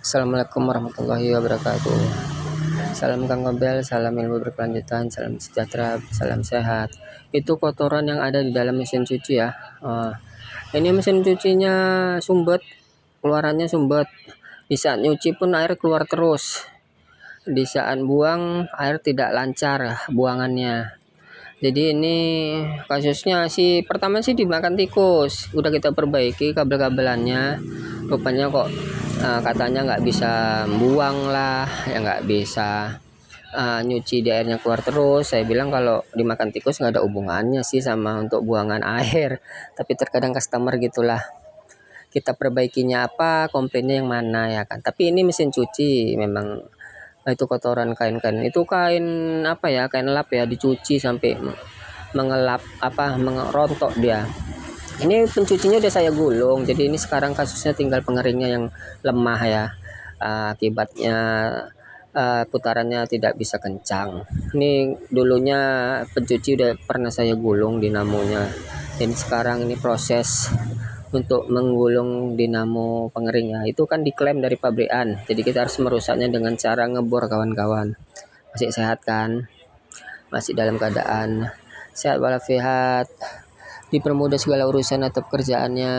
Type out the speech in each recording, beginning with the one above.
Assalamualaikum warahmatullahi wabarakatuh. Salam Kang Gobel, salam ilmu berkelanjutan, salam sejahtera, salam sehat. Itu kotoran yang ada di dalam mesin cuci ya. Ini mesin cucinya sumbet, keluarannya sumbet. Di saat nyuci pun air keluar terus. Di saat buang air tidak lancar buangannya. Jadi ini kasusnya sih pertama sih dimakan tikus. Udah kita perbaiki kabel-kabelannya. Rupanya kok katanya nggak bisa buang lah, ya nggak bisa nyuci di airnya keluar terus. Saya bilang kalau dimakan tikus nggak ada hubungannya sih sama untuk buangan air. Tapi terkadang customer gitulah. Kita perbaikinya apa, komplainnya yang mana ya kan. Tapi ini mesin cuci memang itu kotoran kain-kain. Itu kain apa ya, kain lap ya, dicuci sampai mengelap apa, mengerontok dia. Ini pencucinya udah saya gulung, jadi ini sekarang kasusnya tinggal pengeringnya yang lemah ya. Akibatnya putarannya tidak bisa kencang. Ini dulunya pencuci udah pernah saya gulung dinamonya. Jadi sekarang ini proses untuk menggulung dinamo pengeringnya. Itu kan diklaim dari pabrikan. Jadi kita harus merusaknya dengan cara ngebor kawan-kawan. Masih sehat kan? Masih dalam keadaan sehat walafiat, dipermudah segala urusan atau pekerjaannya.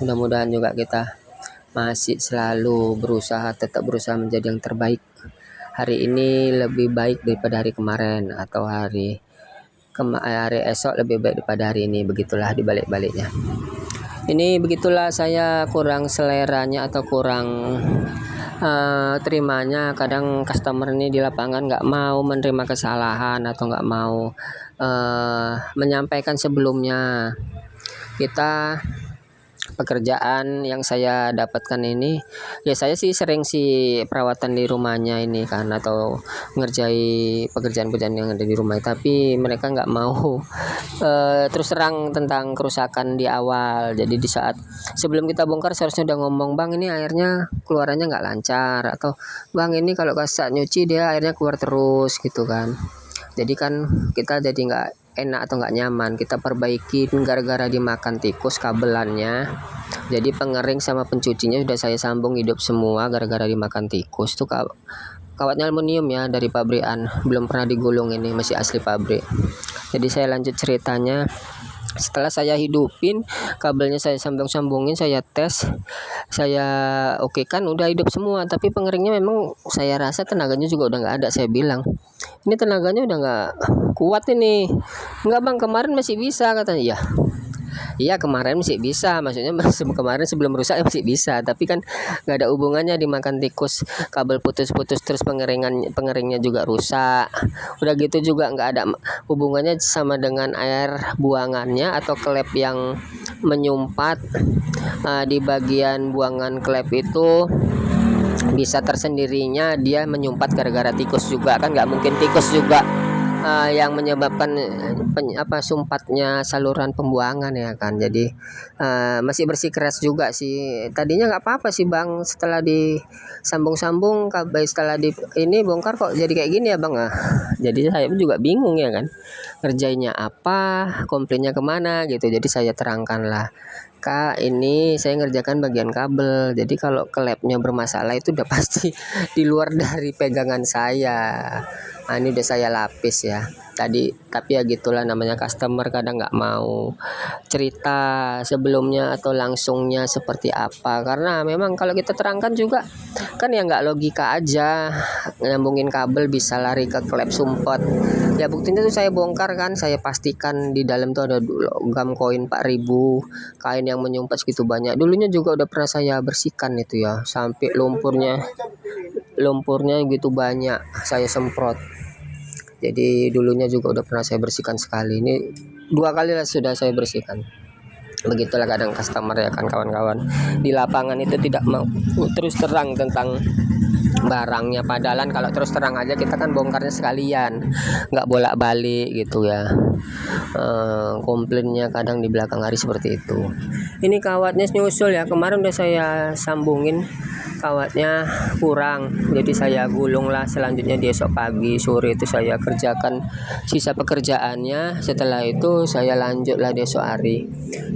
Mudah-mudahan juga kita masih selalu tetap berusaha menjadi yang terbaik. Hari ini lebih baik daripada hari kemarin, atau hari esok lebih baik daripada hari ini. Begitulah dibalik-baliknya. Ini begitulah saya kurang seleranya atau kurang terimanya. Kadang customer ini di lapangan nggak mau menerima kesalahan atau nggak mau menyampaikan sebelumnya. Kita pekerjaan yang saya dapatkan ini ya, saya sih sering sih perawatan di rumahnya ini kan, atau ngerjai pekerjaan-pekerjaan yang ada di rumah, tapi mereka nggak mau terus terang tentang kerusakan di awal. Jadi di saat sebelum kita bongkar seharusnya udah ngomong, bang ini airnya keluarannya nggak lancar, atau bang ini kalau saat nyuci dia airnya keluar terus gitu kan. Jadi kan kita jadi nggak enak atau nggak nyaman. Kita perbaiki gara-gara dimakan tikus kabelannya. Jadi pengering sama pencucinya sudah saya sambung hidup semua gara-gara dimakan tikus. Tuh kawatnya aluminium ya, dari pabrikan, belum pernah digulung, ini masih asli pabrik. Jadi saya lanjut ceritanya. Setelah saya hidupin kabelnya, saya sambungin, saya tes, saya oke kan udah hidup semua, tapi pengeringnya memang saya rasa tenaganya juga udah nggak ada. Saya bilang ini tenaganya udah nggak kuat ini. Nggak bang, kemarin masih bisa katanya. Iya kemarin masih bisa, maksudnya kemarin sebelum rusak masih bisa, tapi kan nggak ada hubungannya dimakan tikus, kabel putus-putus terus pengeringnya juga rusak. Udah gitu juga nggak ada hubungannya sama dengan air buangannya atau klep yang menyumpat. Di bagian buangan klep itu bisa tersendirinya dia menyumpat gara-gara tikus juga kan, nggak mungkin tikus juga yang menyebabkan sumpatnya saluran pembuangan ya kan. Jadi masih bersikeras juga sih. Tadinya nggak apa-apa sih bang, setelah disambung-sambung kabel, setelah ini bongkar kok jadi kayak gini ya bang. Jadi saya juga bingung ya kan, kerjanya apa, komplainnya kemana gitu. Jadi saya terangkan lah, Kak, ini saya ngerjakan bagian kabel. Jadi kalau klepnya bermasalah itu udah pasti di luar dari pegangan saya. Ini udah saya lapis ya. Tapi ya gitulah namanya customer, kadang nggak mau cerita sebelumnya atau langsungnya seperti apa. Karena memang kalau kita terangkan juga kan ya nggak logika aja. Nyambungin kabel bisa lari ke klep sumpot. Ya buktinya tuh saya bongkar kan, saya pastikan di dalam tuh ada logam koin 4.000, kain yang menyumpat segitu banyak. Dulunya juga udah pernah saya bersihkan itu ya, sampai lumpurnya gitu banyak saya semprot. Jadi dulunya juga udah pernah saya bersihkan sekali. Ini 2 kali lah sudah saya bersihkan. Begitulah kadang customer ya kan kawan-kawan. Di lapangan itu tidak mau terus terang tentang barangnya. Padahal kalau terus terang aja kita kan bongkarnya sekalian, nggak bolak-balik gitu ya. Komplainnya kadang di belakang hari seperti itu. Ini kawatnya nyusul ya, kemarin udah saya sambungin, kawatnya kurang, jadi saya gulung lah. Selanjutnya di esok pagi sore itu saya kerjakan sisa pekerjaannya. Setelah itu saya lanjut lah di esok hari,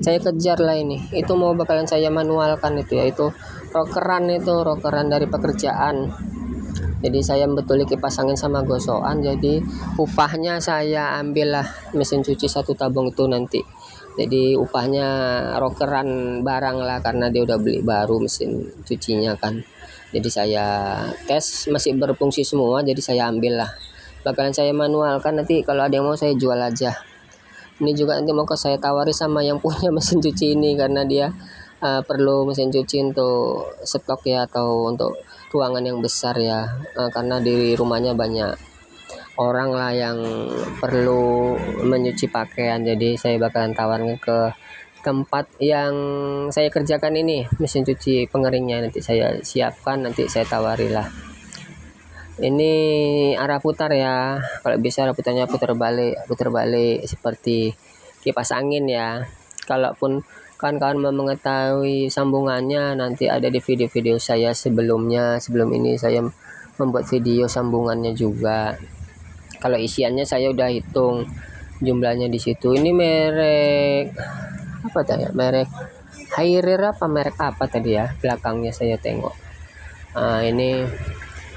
saya kejar lah ini. Itu mau bakalan saya manualkan itu, yaitu rokeran dari pekerjaan. Jadi saya betuli kipas angin sama gosokan, jadi upahnya saya ambil lah mesin cuci satu tabung itu nanti. Jadi upahnya rokeran barang lah, karena dia udah beli baru mesin cucinya kan. Jadi saya tes masih berfungsi semua, jadi saya ambil lah. Bakalan saya manual kan, nanti kalau ada yang mau saya jual aja. Ini juga nanti mau saya tawari sama yang punya mesin cuci ini, karena dia perlu mesin cuci untuk stok ya, atau untuk ruangan yang besar ya, karena di rumahnya banyak orang lah yang perlu menyuci pakaian. Jadi saya bakalan tawarin ke tempat yang saya kerjakan ini, mesin cuci pengeringnya nanti saya siapkan, nanti saya tawari lah. Ini arah putar ya, kalau bisa arah putarnya putar balik seperti kipas angin ya. Kalaupun kawan-kawan mau mengetahui sambungannya, nanti ada di video-video saya sebelum ini saya membuat video sambungannya juga. Kalau isiannya saya udah hitung jumlahnya di situ. Ini merek apa tadi? Merek Hairer apa merek apa tadi ya? Belakangnya saya tengok. Ini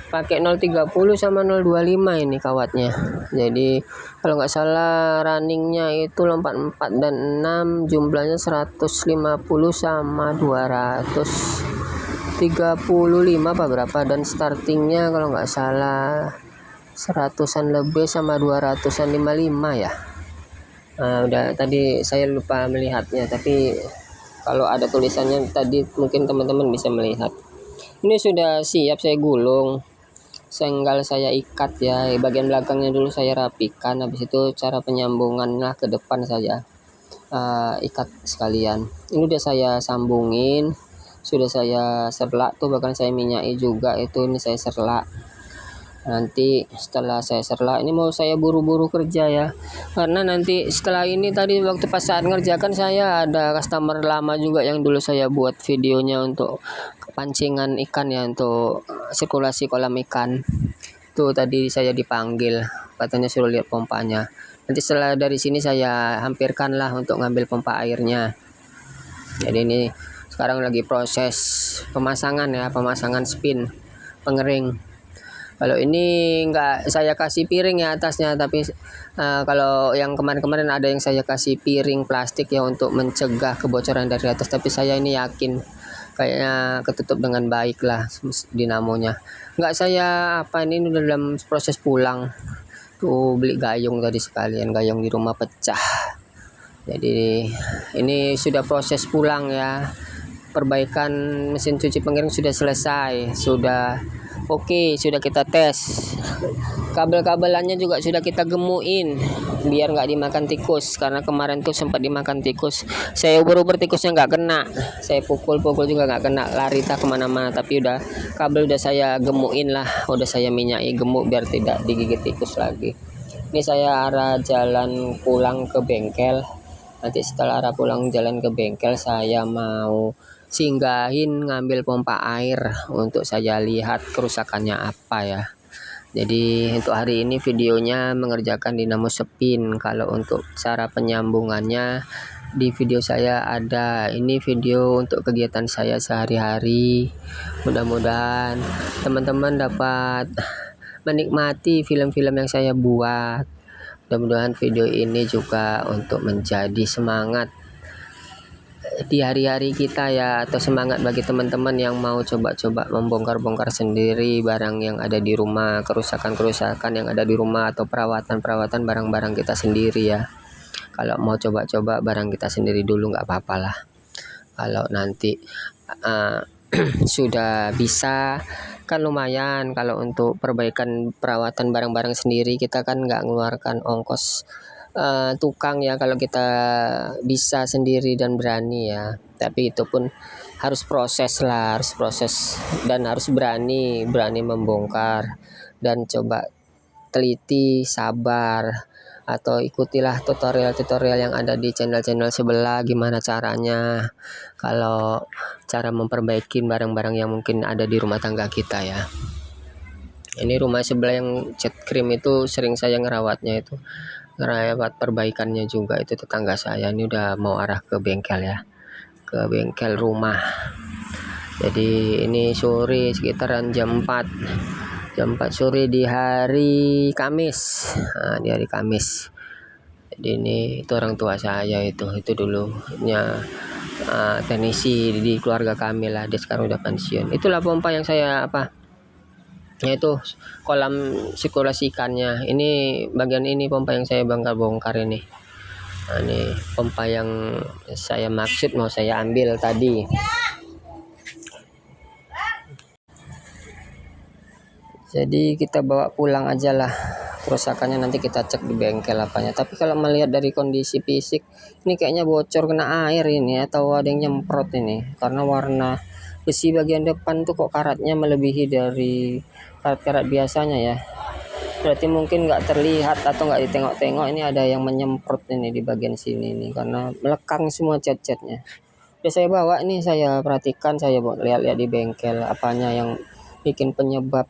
pakai 030 sama 025 ini kawatnya. Jadi kalau nggak salah runningnya itu 44 dan 6, jumlahnya 150 sama 235 apa berapa, dan startingnya kalau nggak salah 100-an lebih sama 200-an 55 ya. Udah tadi saya lupa melihatnya, tapi kalau ada tulisannya tadi mungkin teman-teman bisa melihat. Ini sudah siap saya gulung, tinggal saya ikat ya. Bagian belakangnya dulu saya rapikan, habis itu cara penyambungan lah ke depan saja ikat sekalian. Ini udah saya sambungin, sudah saya serlak tuh, bahkan saya minyaki juga itu. Ini saya serlak. Nanti setelah saya serlak, ini mau saya buru-buru kerja ya, karena nanti setelah ini tadi waktu pas saat ngerjakan saya ada customer lama juga yang dulu saya buat videonya untuk pancingan ikan ya, untuk sirkulasi kolam ikan. Tuh tadi saya dipanggil, katanya suruh lihat pompanya. Nanti setelah dari sini saya hampirkan lah untuk ngambil pompa airnya. Jadi ini sekarang lagi proses pemasangan ya, pemasangan spin pengering. Kalau ini enggak saya kasih piring ya atasnya, tapi kalau yang kemarin-kemarin ada yang saya kasih piring plastik ya untuk mencegah kebocoran dari atas, tapi saya ini yakin kayaknya ketutup dengan baik lah dinamonya. Enggak saya ini udah dalam proses pulang. Tuh beli gayung tadi sekalian, gayung di rumah pecah. Jadi ini sudah proses pulang ya. Perbaikan mesin cuci pengering sudah selesai, sudah oke, sudah kita tes. Kabel-kabelannya juga sudah kita gemuin biar nggak dimakan tikus, karena kemarin tuh sempat dimakan tikus. Saya ubur-ubur tikusnya nggak kena, saya pukul-pukul juga nggak kena, lari tak kemana-mana. Tapi udah kabel udah saya gemuin lah, udah saya minyaki gemuk biar tidak digigit tikus lagi. Ini saya arah jalan pulang ke bengkel. Nanti setelah arah pulang jalan ke bengkel, saya mau singgahin ngambil pompa air untuk saya lihat kerusakannya apa ya. Jadi untuk hari ini videonya mengerjakan dinamo spin. Kalau untuk cara penyambungannya di video saya ada. Ini video untuk kegiatan saya sehari-hari. Mudah-mudahan teman-teman dapat menikmati film-film yang saya buat. Mudah-mudahan video ini juga untuk menjadi semangat di hari-hari kita ya, atau semangat bagi teman-teman yang mau coba-coba membongkar-bongkar sendiri barang yang ada di rumah, kerusakan-kerusakan yang ada di rumah, atau perawatan-perawatan barang-barang kita sendiri ya. Kalau mau coba-coba barang kita sendiri dulu nggak apa-apa lah. Kalau nanti sudah bisa kan lumayan. Kalau untuk perbaikan perawatan barang-barang sendiri kita kan nggak mengeluarkan ongkos tukang ya, kalau kita bisa sendiri dan berani ya. Tapi itu pun harus proses lah, harus proses dan harus berani membongkar, dan coba teliti, sabar, atau ikutilah tutorial-tutorial yang ada di channel-channel sebelah gimana caranya kalau cara memperbaiki barang-barang yang mungkin ada di rumah tangga kita ya. Ini rumah sebelah yang cat krim itu sering saya ngerawatnya, itu ngerawat perbaikannya juga, itu tetangga saya. Ini udah mau arah ke bengkel ya, ke bengkel rumah. Jadi ini sore sekitaran jam 4 sore di hari Kamis. Nah, di hari Kamis. Jadi ini itu orang tua saya itu dulunya teknisi di keluarga kami lah. Dia sekarang udah pensiun. Itulah pompa yang saya yaitu kolam sirkulasi ikannya. Ini bagian ini pompa yang saya bongkar ini. Nah, ini pompa yang saya maksud mau saya ambil tadi. Jadi kita bawa pulang aja lah, kerusakannya nanti kita cek di bengkel apanya. Tapi kalau melihat dari kondisi fisik, ini kayaknya bocor kena air ini atau ada yang nyemprot ini, karena warna besi bagian depan tuh kok karatnya melebihi dari karat-karat biasanya ya. Berarti mungkin nggak terlihat atau nggak ditengok-tengok, ini ada yang menyemprot ini di bagian sini nih, karena melekang semua cat-catnya. Udah saya bawa ini, saya perhatikan, saya lihat-lihat di bengkel apanya yang bikin penyebab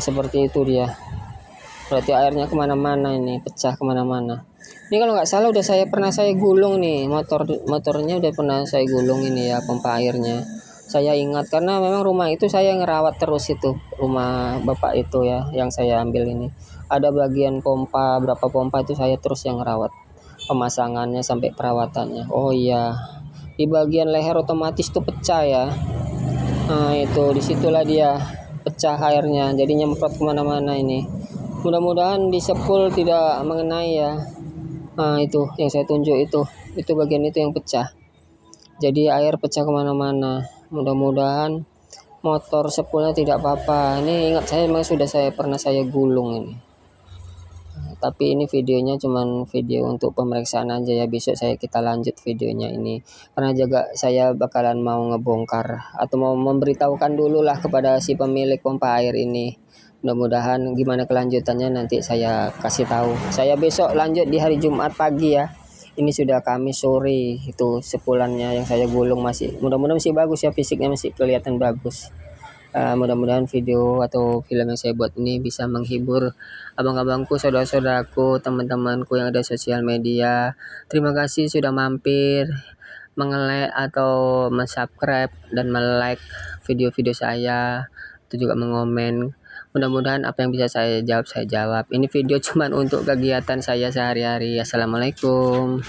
seperti itu dia. Berarti airnya kemana-mana ini, pecah kemana-mana. Ini kalau nggak salah udah pernah saya gulung nih, motornya udah pernah saya gulung ini ya, pompa airnya. Saya ingat karena memang rumah itu saya ngerawat terus, itu rumah bapak itu ya yang saya ambil ini. Ada bagian pompa, berapa pompa itu saya terus yang ngerawat, pemasangannya sampai perawatannya. Oh iya, di bagian leher otomatis tuh pecah ya. Nah itu disitulah dia pecah airnya, jadi nyemprot kemana-mana ini. Mudah-mudahan di sepul tidak mengenai ya. Nah itu yang saya tunjuk itu bagian itu yang pecah. Jadi air pecah kemana-mana. Mudah-mudahan motor sepulnya tidak apa-apa. Ini ingat saya memang pernah saya gulung ini. Tapi ini videonya cuman video untuk pemeriksaan aja ya. Besok kita lanjut videonya ini, karena juga saya bakalan mau ngebongkar atau mau memberitahukan dulu lah kepada si pemilik pompa air ini. Mudah-mudahan gimana kelanjutannya nanti saya kasih tahu. Saya besok lanjut di hari Jumat pagi ya. Ini sudah Kamis sore, itu sepulannya yang saya gulung mudah-mudahan masih bagus ya, fisiknya masih kelihatan bagus. Mudah-mudahan video atau film yang saya buat ini bisa menghibur abang-abangku, saudara-saudaraku, teman-temanku yang ada sosial media. Terima kasih sudah mampir, mengelek atau subscribe dan like video-video saya, itu juga mengomen. Mudah-mudahan apa yang bisa saya jawab. Ini video cuman untuk kegiatan saya sehari-hari. Assalamualaikum.